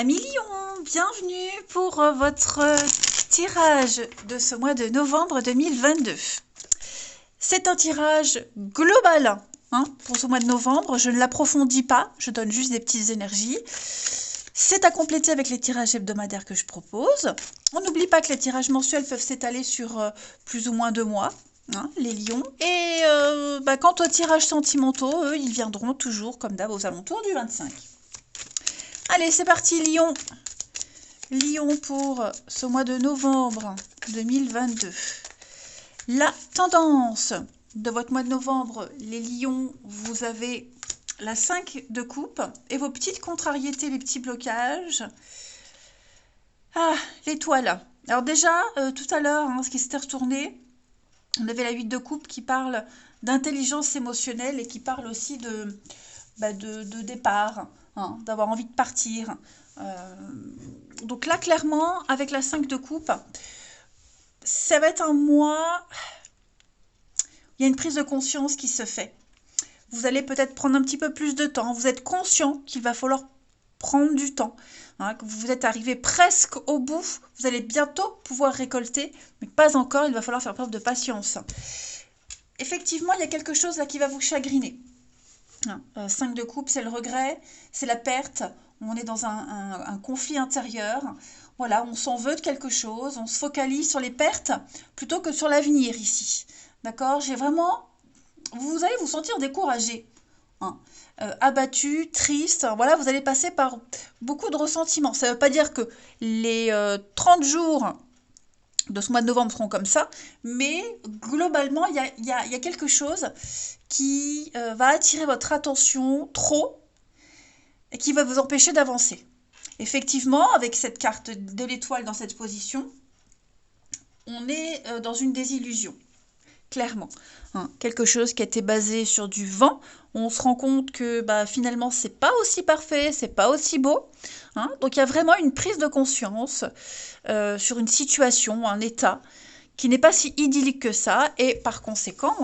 Amis Lion, bienvenue pour votre tirage de ce mois de novembre 2022. C'est un tirage global pour ce mois de novembre. Je ne l'approfondis pas, je donne juste des petites énergies. C'est à compléter avec les tirages hebdomadaires que je propose. On n'oublie pas que les tirages mensuels peuvent s'étaler sur plus ou moins 2 mois, les lions. Et quant aux tirages sentimentaux, eux, ils viendront toujours comme d'hab aux alentours du 25. Allez, c'est parti, Lion. Lion pour ce mois de novembre 2022. La tendance de votre mois de novembre, les lions, vous avez la 5 de coupe et vos petites contrariétés, les petits blocages. Ah, l'étoile. Alors déjà, tout à l'heure, ce qui s'était retourné, on avait la 8 de coupe qui parle d'intelligence émotionnelle et qui parle aussi de départ, d'avoir envie de partir. Donc là, clairement, avec la 5 de coupe, ça va être un mois, il y a une prise de conscience qui se fait. Vous allez peut-être prendre un petit peu plus de temps. Vous êtes conscient qu'il va falloir prendre du temps. Que vous êtes arrivé presque au bout. Vous allez bientôt pouvoir récolter, mais pas encore. Il va falloir faire preuve de patience. Effectivement, il y a quelque chose là qui va vous chagriner. 5 de coupe, c'est le regret, c'est la perte. On est dans un conflit intérieur. Voilà, on s'en veut de quelque chose. On se focalise sur les pertes plutôt que sur l'avenir ici. D'accord? Vous allez vous sentir découragé, abattu, triste. Voilà, vous allez passer par beaucoup de ressentiments. Ça ne veut pas dire que les 30 jours de ce mois de novembre seront comme ça, mais globalement, il y a quelque chose qui va attirer votre attention trop et qui va vous empêcher d'avancer. Effectivement, avec cette carte de l'étoile dans cette position, on est dans une désillusion. Clairement, quelque chose qui a été basé sur du vent, on se rend compte que finalement c'est pas aussi parfait, c'est pas aussi beau, donc il y a vraiment une prise de conscience sur une situation, un état qui n'est pas si idyllique que ça, et par conséquent,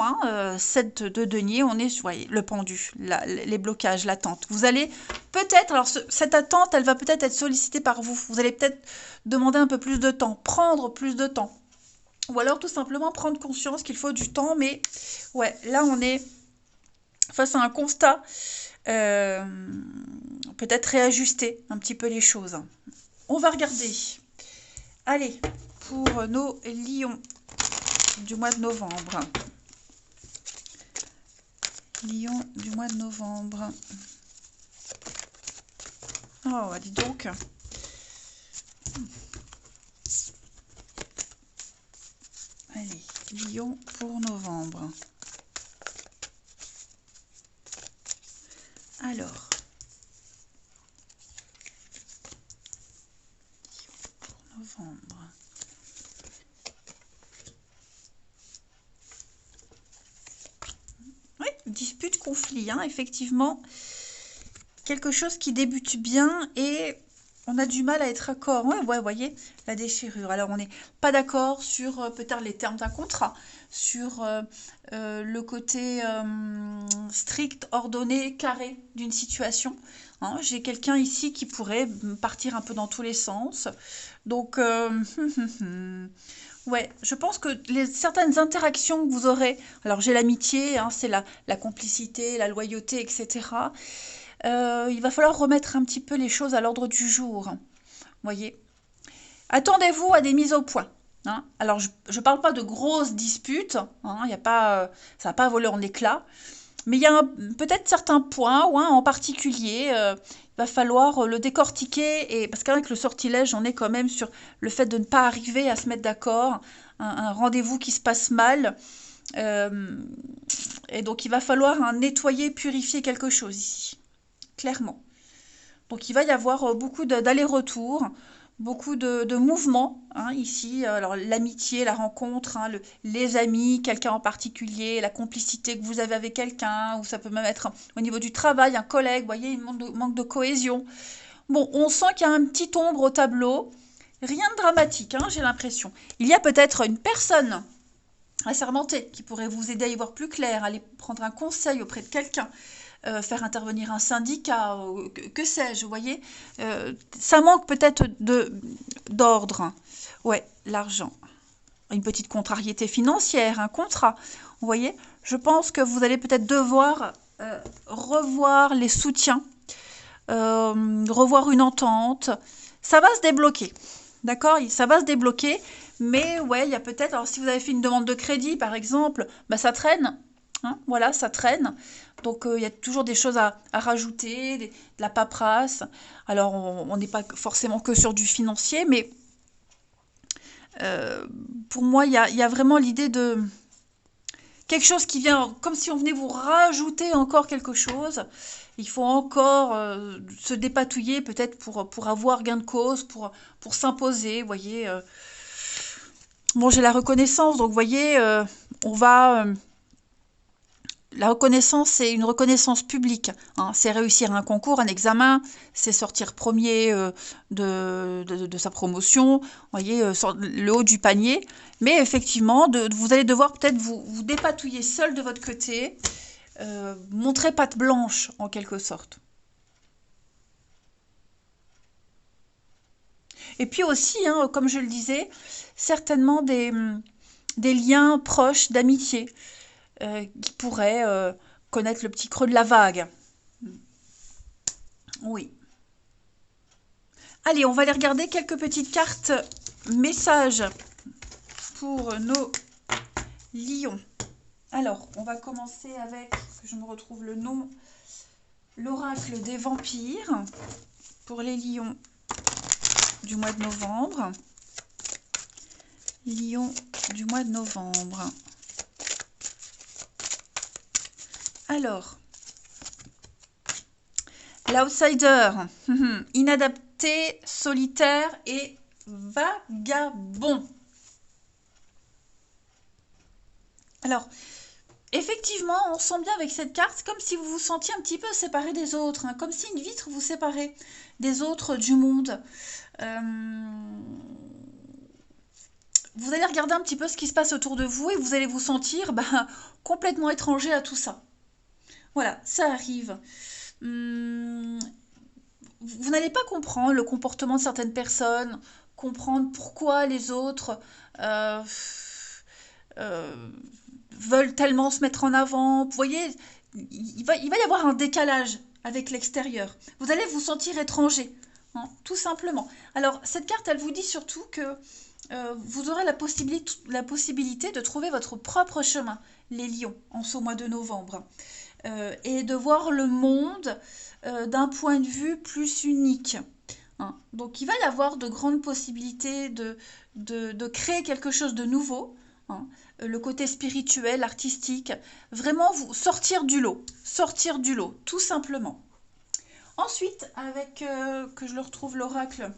7 de denier, on est sur le pendu, les blocages, l'attente. Vous allez peut-être, alors cette attente, elle va peut-être être sollicitée par vous, vous allez peut-être demander un peu plus de temps, prendre plus de temps. Ou alors tout simplement prendre conscience qu'il faut du temps, mais ouais, là on est face à un constat, peut-être réajuster un petit peu les choses. On va regarder. Allez, pour nos lions du mois de novembre. Lions du mois de novembre. Oh, dis donc. Allez, Lion pour novembre. Alors, Lion pour novembre. Oui, dispute, conflit, effectivement. Quelque chose qui débute bien et on a du mal à être d'accord. Ouais, voyez, la déchirure. Alors, on n'est pas d'accord sur peut-être les termes d'un contrat, sur le côté strict, ordonné, carré d'une situation. J'ai quelqu'un ici qui pourrait partir un peu dans tous les sens. Donc, ouais, je pense que certaines interactions que vous aurez, alors j'ai l'amitié, c'est la complicité, la loyauté, etc. Il va falloir remettre un petit peu les choses à l'ordre du jour. Voyez. Attendez-vous à des mises au point. Alors, je ne parle pas de grosses disputes. Ça ne va pas voler en éclats. Mais il y a peut-être certains points en particulier. Il va falloir le décortiquer. Parce qu'avec le sortilège, on est quand même sur le fait de ne pas arriver à se mettre d'accord. Un rendez-vous qui se passe mal. Et donc, il va falloir nettoyer, purifier quelque chose ici. Clairement. Donc il va y avoir beaucoup d'allers-retours, beaucoup de mouvements ici. Alors l'amitié, la rencontre, les amis, quelqu'un en particulier, la complicité que vous avez avec quelqu'un, ou ça peut même être au niveau du travail, un collègue, vous voyez, il manque de cohésion. Bon, on sent qu'il y a un petit ombre au tableau, rien de dramatique, j'ai l'impression. Il y a peut-être une personne assermentée qui pourrait vous aider à y voir plus clair, aller prendre un conseil auprès de quelqu'un. faire intervenir un syndicat, que sais-je, vous voyez. Ça manque peut-être d'ordre. Ouais, l'argent. Une petite contrariété financière, un contrat. Vous voyez, je pense que vous allez peut-être devoir revoir les soutiens, revoir une entente. Ça va se débloquer, d'accord? Ça va se débloquer, mais ouais, il y a peut-être... Alors, si vous avez fait une demande de crédit, par exemple, bah, ça traîne. Hein, voilà, ça traîne. Donc, il y a toujours des choses à rajouter, de la paperasse. Alors, on n'est pas forcément que sur du financier, mais pour moi, il y a vraiment l'idée de quelque chose qui vient, comme si on venait vous rajouter encore quelque chose. Il faut encore se dépatouiller peut-être pour avoir gain de cause, pour s'imposer, vous voyez. Bon, j'ai la reconnaissance, donc vous voyez, on va... la reconnaissance, c'est une reconnaissance publique. Hein. C'est réussir un concours, un examen, c'est sortir premier de sa promotion, vous voyez, le haut du panier. Mais effectivement, vous allez devoir peut-être vous dépatouiller seul de votre côté, montrer patte blanche en quelque sorte. Et puis aussi, hein, comme je le disais, certainement des liens proches d'amitié qui pourraient connaître le petit creux de la vague. Oui. Allez, on va aller regarder quelques petites cartes messages pour nos lions. Alors, on va commencer avec, que je me retrouve le nom, l'oracle des vampires pour les lions du mois de novembre. Lion du mois de novembre. Alors, l'outsider, inadapté, solitaire et vagabond. Alors, effectivement, on sent bien avec cette carte, comme si vous vous sentiez un petit peu séparé des autres, hein, comme si une vitre vous séparait des autres, du monde. Vous allez regarder un petit peu ce qui se passe autour de vous et vous allez vous sentir complètement étranger à tout ça. Voilà, ça arrive. Vous n'allez pas comprendre le comportement de certaines personnes, comprendre pourquoi les autres veulent tellement se mettre en avant. Vous voyez, il va y avoir un décalage avec l'extérieur. Vous allez vous sentir étranger, hein, tout simplement. Alors, cette carte, elle vous dit surtout que vous aurez la possibilité de trouver votre propre chemin, les lions, en ce mois de novembre. Et de voir le monde d'un point de vue plus unique. Hein. Donc il va y avoir de grandes possibilités de créer quelque chose de nouveau. Hein. Le côté spirituel, artistique, vraiment vous sortir du lot, tout simplement. Ensuite, avec que je le retrouve l'oracle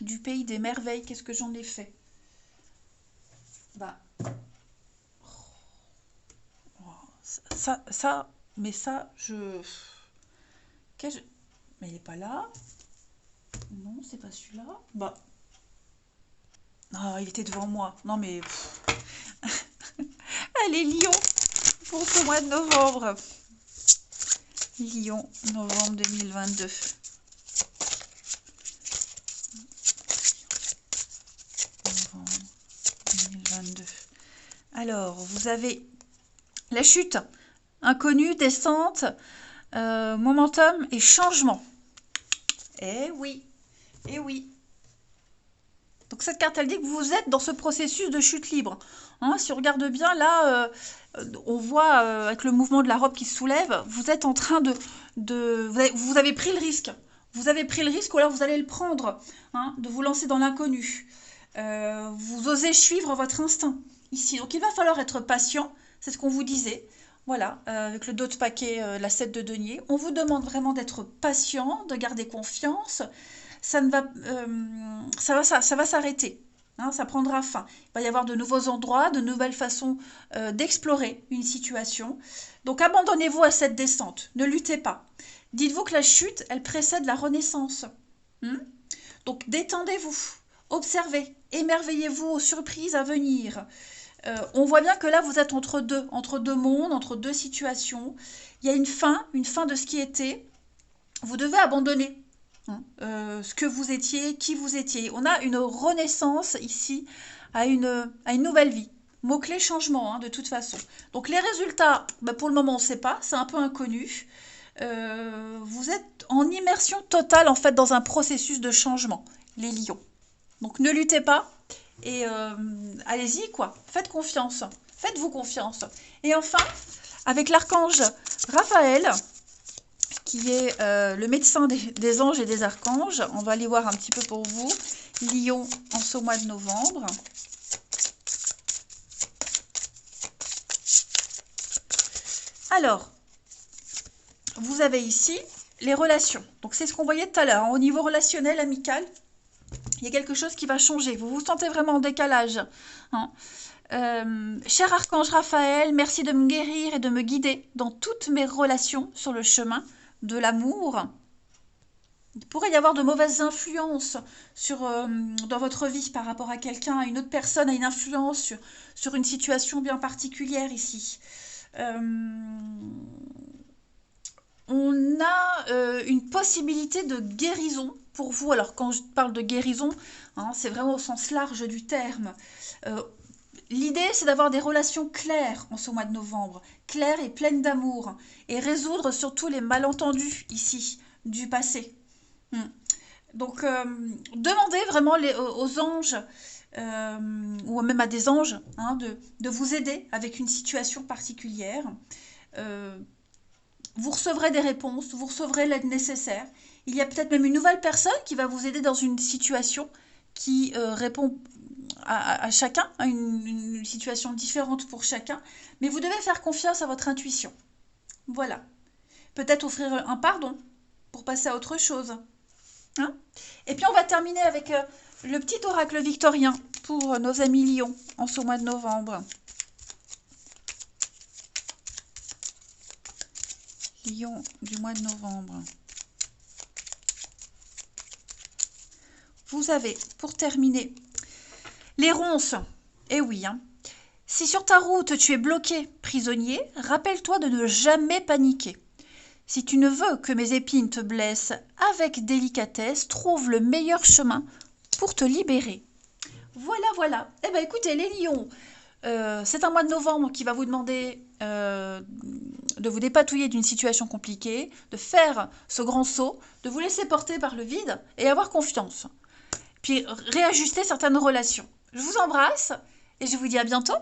du pays des merveilles, qu'est-ce que j'en ai fait? Mais ça, mais il n'est pas là. Non, c'est pas celui-là. Ah, il était devant moi. Non, mais... Allez, Lion, pour ce mois de novembre. Lion, novembre 2022. Novembre 2022. Alors, vous avez la chute, inconnue, descente, momentum et changement. Eh oui, eh oui. Donc cette carte, elle dit que vous êtes dans ce processus de chute libre. Hein, si on regarde bien, là, on voit avec le mouvement de la robe qui se soulève, vous êtes en train vous avez pris le risque. Vous avez pris le risque ou alors vous allez le prendre, hein, de vous lancer dans l'inconnu. Vous osez suivre votre instinct ici. Donc il va falloir être patient, c'est ce qu'on vous disait. Voilà, avec le dos de paquet, la 7 de denier. On vous demande vraiment d'être patient, de garder confiance. Ça va s'arrêter. Hein, ça prendra fin. Il va y avoir de nouveaux endroits, de nouvelles façons d'explorer une situation. Donc abandonnez-vous à cette descente. Ne luttez pas. Dites-vous que la chute, elle précède la renaissance. Donc détendez-vous. Observez. Émerveillez-vous aux surprises à venir. On voit bien que là, vous êtes entre deux mondes, entre deux situations. Il y a une fin de ce qui était. Vous devez abandonner ce que vous étiez, qui vous étiez. On a une renaissance ici à une nouvelle vie. Mot-clé changement, de toute façon. Donc les résultats, pour le moment, on ne sait pas, c'est un peu inconnu. Vous êtes en immersion totale, en fait, dans un processus de changement, les lions. Donc ne luttez pas et allez-y, quoi. Faites confiance. Faites-vous confiance. Et enfin, avec l'archange Raphaël, qui est le médecin des anges et des archanges. On va aller voir un petit peu pour vous. Lion en ce mois de novembre. Alors, vous avez ici les relations. Donc, c'est ce qu'on voyait tout à l'heure. Au niveau relationnel, amical, il y a quelque chose qui va changer. Vous vous sentez vraiment en décalage. Cher archange Raphaël, merci de me guérir et de me guider dans toutes mes relations sur le chemin de l'amour. Il pourrait y avoir de mauvaises influences dans votre vie par rapport à quelqu'un, à une autre personne, à une influence sur une situation bien particulière ici. On a une possibilité de guérison pour vous. Alors quand je parle de guérison, c'est vraiment au sens large du terme. L'idée, c'est d'avoir des relations claires en ce mois de novembre, claires et pleines d'amour, et résoudre surtout les malentendus ici du passé. Donc, demandez vraiment aux anges, ou même à des anges, de vous aider avec une situation particulière. Vous recevrez des réponses, vous recevrez l'aide nécessaire. Il y a peut-être même une nouvelle personne qui va vous aider dans une situation qui répond à chacun, à une situation différente pour chacun, mais vous devez faire confiance à votre intuition. Voilà. Peut-être offrir un pardon pour passer à autre chose. Et puis on va terminer avec le petit oracle victorien pour nos amis lions en ce mois de novembre. Lion du mois de novembre. Vous avez, pour terminer, les ronces. Eh oui, Si sur ta route tu es bloqué, prisonnier, rappelle-toi de ne jamais paniquer. Si tu ne veux que mes épines te blessent, avec délicatesse, trouve le meilleur chemin pour te libérer. Voilà, voilà. Eh bien, écoutez, les lions, c'est un mois de novembre qui va vous demander de vous dépatouiller d'une situation compliquée, de faire ce grand saut, de vous laisser porter par le vide et avoir confiance. Puis réajuster certaines relations. Je vous embrasse et je vous dis à bientôt.